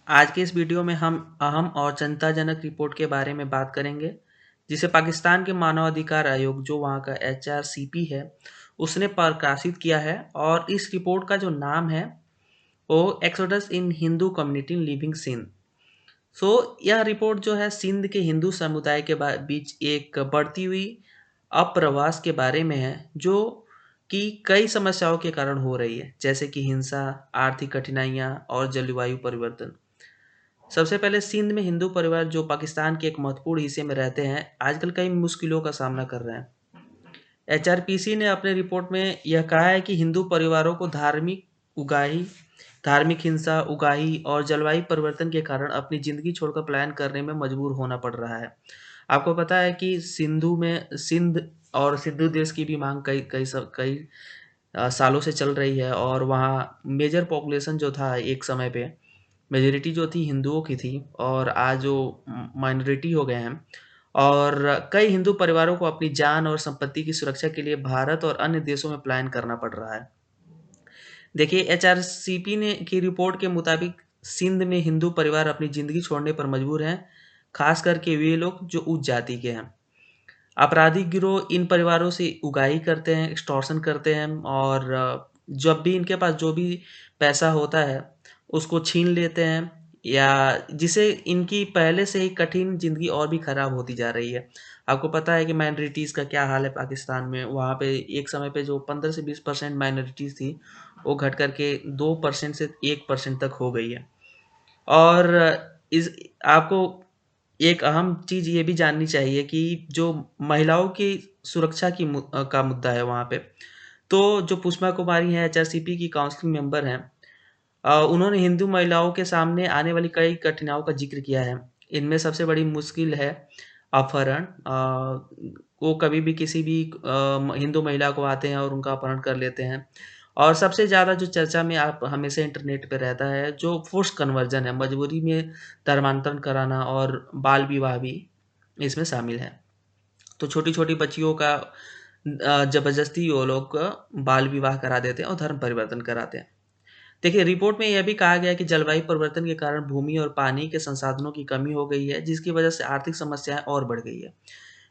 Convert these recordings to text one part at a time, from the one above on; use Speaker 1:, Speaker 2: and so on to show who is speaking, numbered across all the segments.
Speaker 1: आज के इस वीडियो में हम अहम और चिंताजनक रिपोर्ट के बारे में बात करेंगे, जिसे पाकिस्तान के मानवाधिकार आयोग जो वहाँ का एचआरसीपी है, उसने प्रकाशित किया है। और इस रिपोर्ट का जो नाम है वो एक्सोडस इन हिंदू कम्युनिटी लिविंग सिंध। यह रिपोर्ट जो है सिंध के हिंदू समुदाय के बीच एक बढ़ती हुई अप्रवास के बारे में है, जो कि कई समस्याओं के कारण हो रही है, जैसे कि हिंसा, आर्थिक कठिनाइयाँ और जलवायु परिवर्तन। सबसे पहले सिंध में हिंदू परिवार जो पाकिस्तान के एक महत्वपूर्ण हिस्से में रहते हैं, आजकल कई मुश्किलों का सामना कर रहे हैं। एचआरपीसी ने अपने रिपोर्ट में यह कहा है कि हिंदू परिवारों को उगाही धार्मिक हिंसा, उगाही और जलवायु परिवर्तन के कारण अपनी ज़िंदगी छोड़कर पलायन करने में मजबूर होना पड़ रहा है। आपको पता है कि सिंध और सिंधु देश की भी माँग कई सालों से चल रही है, और वहाँ मेजर पॉपुलेशन जो था एक समय पे, मेजॉरिटी जो थी हिंदुओं की थी, और आज जो माइनॉरिटी हो गए हैं। और कई हिंदू परिवारों को अपनी जान और संपत्ति की सुरक्षा के लिए भारत और अन्य देशों में पलायन करना पड़ रहा है। देखिए, एचआरसीपी ने की रिपोर्ट के मुताबिक सिंध में हिंदू परिवार अपनी ज़िंदगी छोड़ने पर मजबूर हैं, खास करके वे लोग जो उच्च जाति के हैं। आपराधिक गिरोह इन परिवारों से उगाही करते हैं, एक्सटॉर्शन करते हैं, और जब भी इनके पास जो भी पैसा होता है, उसको छीन लेते हैं, या जिससे इनकी पहले से ही कठिन ज़िंदगी और भी खराब होती जा रही है। आपको पता है कि माइनॉरिटीज़ का क्या हाल है पाकिस्तान में। वहाँ पे एक समय पे जो 15 से 20% माइनॉरिटीज़ थी, वो घट कर के 2% से 1% तक हो गई है। और इस आपको एक अहम चीज़ ये भी जाननी चाहिए कि जो महिलाओं की सुरक्षा का मुद्दा है वहाँ पे, तो जो पुष्पा कुमारी हैं, एचआरसीपी की काउंसलिंग मेंबर हैं, उन्होंने हिंदू महिलाओं के सामने आने वाली कई कठिनाइयों का ज़िक्र किया है। इनमें सबसे बड़ी मुश्किल है अपहरण। वो कभी भी किसी भी हिंदू महिला को आते हैं और उनका अपहरण कर लेते हैं। और सबसे ज़्यादा जो चर्चा में आप हमेशा इंटरनेट पे रहता है, जो फ़ोर्स्ड कन्वर्जन है, मजबूरी में धर्मांतरण कराना, और बाल विवाह भी इसमें शामिल है। तो छोटी-छोटी बच्चियों का ज़बरदस्ती वो लोग बाल विवाह करा देते हैं और धर्म परिवर्तन कराते हैं। देखिए, रिपोर्ट में यह भी कहा गया है कि जलवायु परिवर्तन के कारण भूमि और पानी के संसाधनों की कमी हो गई है, जिसकी वजह से आर्थिक समस्याएँ और बढ़ गई है।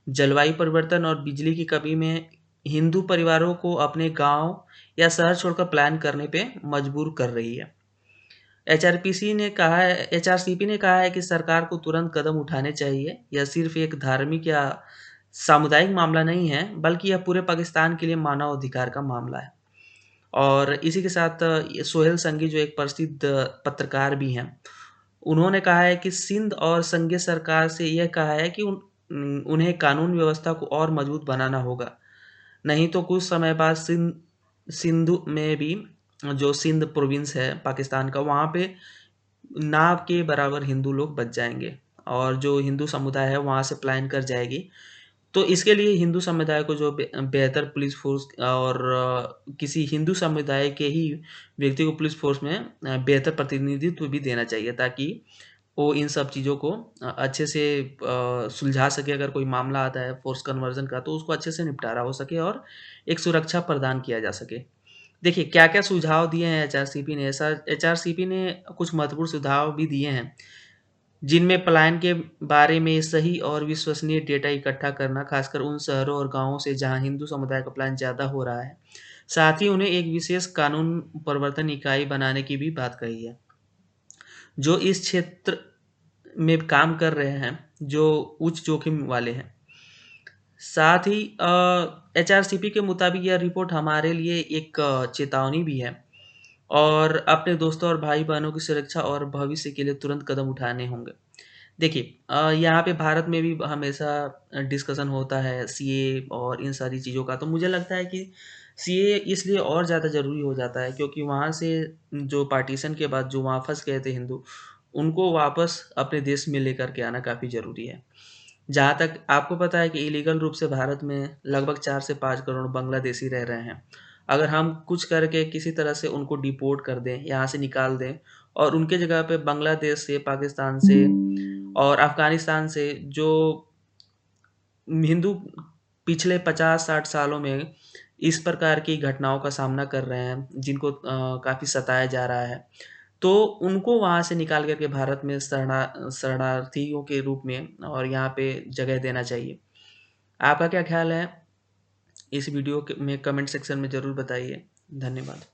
Speaker 1: जलवायु परिवर्तन और बिजली की कमी में हिंदू परिवारों को अपने गाँव या शहर छोड़कर पलायन करने पे मजबूर कर रही है। एचआरसीपी ने कहा है कि सरकार को तुरंत कदम उठाने चाहिए। यह सिर्फ एक धार्मिक या सामुदायिक मामला नहीं है, बल्कि यह पूरे पाकिस्तान के लिए मानव अधिकार का मामला है। और इसी के साथ ये सोहेल संगी जो एक प्रसिद्ध पत्रकार भी हैं, उन्होंने कहा है कि सिंध और संघीय सरकार से यह कहा है कि उन्हें कानून व्यवस्था को और मजबूत बनाना होगा। नहीं तो कुछ समय बाद सिंधु में भी, जो सिंध प्रोविंस है पाकिस्तान का, वहाँ पे ना के बराबर हिंदू लोग बच जाएँगे, और जो हिंदू समुदाय है वहाँ से पलायन कर जाएगी। तो इसके लिए हिंदू समुदाय को जो बेहतर पुलिस फ़ोर्स, और किसी हिंदू समुदाय के ही व्यक्ति को पुलिस फ़ोर्स में बेहतर प्रतिनिधित्व भी देना चाहिए, ताकि वो इन सब चीज़ों को अच्छे से सुलझा सके। अगर कोई मामला आता है फ़ोर्स कन्वर्ज़न का, तो उसको अच्छे से निपटारा हो सके और एक सुरक्षा प्रदान किया जा सके। देखिए, क्या-क्या सुझाव दिए हैं एचआरसीपी ने। ऐसा एचआरसीपी ने कुछ महत्वपूर्ण सुझाव भी दिए हैं, जिनमें पलायन के बारे में सही और विश्वसनीय डेटा इकट्ठा करना, खासकर उन शहरों और गाँवों से जहाँ हिंदू समुदाय का पलायन ज़्यादा हो रहा है। साथ ही उन्हें एक विशेष कानून प्रवर्तन इकाई बनाने की भी बात कही है, जो इस क्षेत्र में काम कर रहे हैं, जो उच्च जोखिम वाले हैं। साथ ही एचआरसीपी के मुताबिक यह रिपोर्ट हमारे लिए एक चेतावनी भी है, और अपने दोस्तों और भाई-बहनों की सुरक्षा और भविष्य के लिए तुरंत कदम उठाने होंगे। देखिए, यहाँ पे भारत में भी हमेशा डिस्कशन होता है सीए और इन सारी चीज़ों का। तो मुझे लगता है कि सीए इसलिए और ज़्यादा ज़रूरी हो जाता है, क्योंकि वहाँ से जो पार्टीशन के बाद जो वहाँ फँस गए थे हिंदू, उनको वापस अपने देश में लेकर के आना काफ़ी ज़रूरी है। जहाँ तक आपको पता है कि इलीगल रूप से भारत में लगभग 4 से 5 करोड़ बांग्लादेशी रह रहे हैं। अगर हम कुछ करके किसी तरह से उनको डिपोर्ट कर दें, यहाँ से निकाल दें, और उनके जगह पे बांग्लादेश से, पाकिस्तान से और अफ़गानिस्तान से जो हिंदू पिछले 50-60 सालों में इस प्रकार की घटनाओं का सामना कर रहे हैं, जिनको काफ़ी सताया जा रहा है। तो उनको वहाँ से निकाल कर के भारत में शरणार्थियों के रूप में और यहाँ पे जगह देना चाहिए। आपका क्या ख़्याल है? इस वीडियो में कमेंट सेक्शन में ज़रूर बताइए। धन्यवाद।